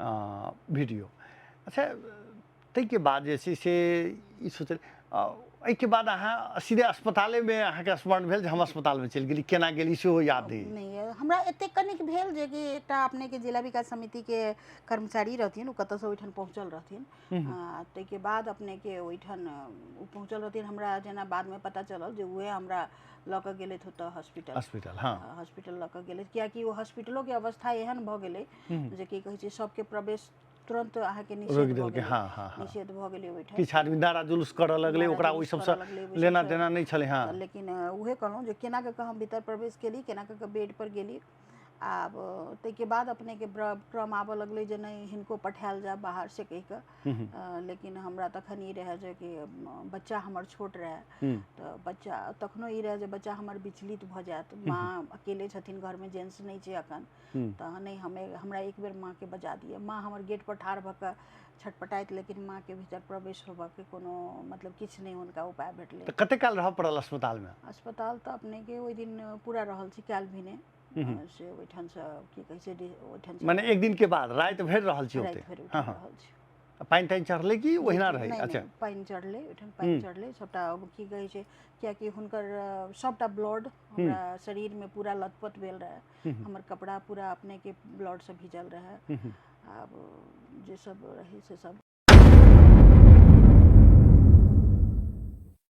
Video. अच्छा तै के बाद जे छै से ई सोचल एहि के बाद अहाँ सीधे अस्पताले में अहाँ के स्मरण भेल जे हम अस्पताल में चलि गेली, केना गेली सेहो याद नहीं? नहीं हमरा एते कनिक भेल जे कि एकटा अपने के जिला विकास समिति के कर्मचारी रहथिन, उ कतऽ से ओइठन पहुँचल रहथिन। तै के बाद अपने के ओइठन उ पहुँचल रहथिन, हमरा जेना बाद में पता चलल जे उहे हमरा लऽ कऽ गेलथि ओतऽ हॉस्पिटल। हॉस्पिटल हाँ हॉस्पिटल लऽ कऽ गेलथि, कियाकि ओ हॉस्पिटलो के अवस्था एहन भऽ गेलै जे कि कहै छै सबके प्रवेश तुरंत अहाँ के निषेध भऽ गेलै। हाँ हाँ हाँ निषेध भऽ गेलै ओइठन। किछु आदमी नारा जुलूस करऽ लगलै, ओकरा ओइ सबसँ लेना देना नहीं छलै। हाँ लेकिन उहे कहलहुँ जे केना कऽ हम भीतर प्रवेश केली, केना कऽ बेड पर गेली। आब तै के बाद अपने के क्रम आबऽ लगलै जे नहीं हिनको पठायल जाए बाहर से कहि कऽ। लेकिन हमरा तखन ई रहै जे कि बच्चा हमर छोट रहै, तऽ बच्चा तखनो ई रहै जे बच्चा हमर विचलित भऽ जायत, माँ अकेले छथिन घर में, जेंट्स नहीं छै अखन, तऽ नहीं हमरा एक बेर माँ के बजा दिअ। माँ हमर गेट पर ठाढ़ भऽ कऽ छटपटाइत, लेकिन माँ के भीतर प्रवेश होबऽ के कोनो मतलब किछु नहीं हुनका उपाय भेटलै। तऽ कते काल रहऽ पड़ल अस्पताल में? अस्पताल तऽ अपने के ओइ दिन पूरा रहल छी, काल्हि भिने से ओइठन से की कहै छै ओइठन से माने एक दिन के बाद रात भरि रहल छी ओते? राति भरि ओइठन रहल छी। पानि तानि चढ़लै कि ओहिना रहै? अच्छा पानि चढ़लै ओइठन, पानि चढ़लै सबटा। की कहै छै कियाकि हुनकर सबटा ब्लड हमरा शरीर में पूरा लथपथ भेल रहै, हमर कपड़ा पूरा अपने के ब्लड से भिजल रहै। आब जे सब रहै से सब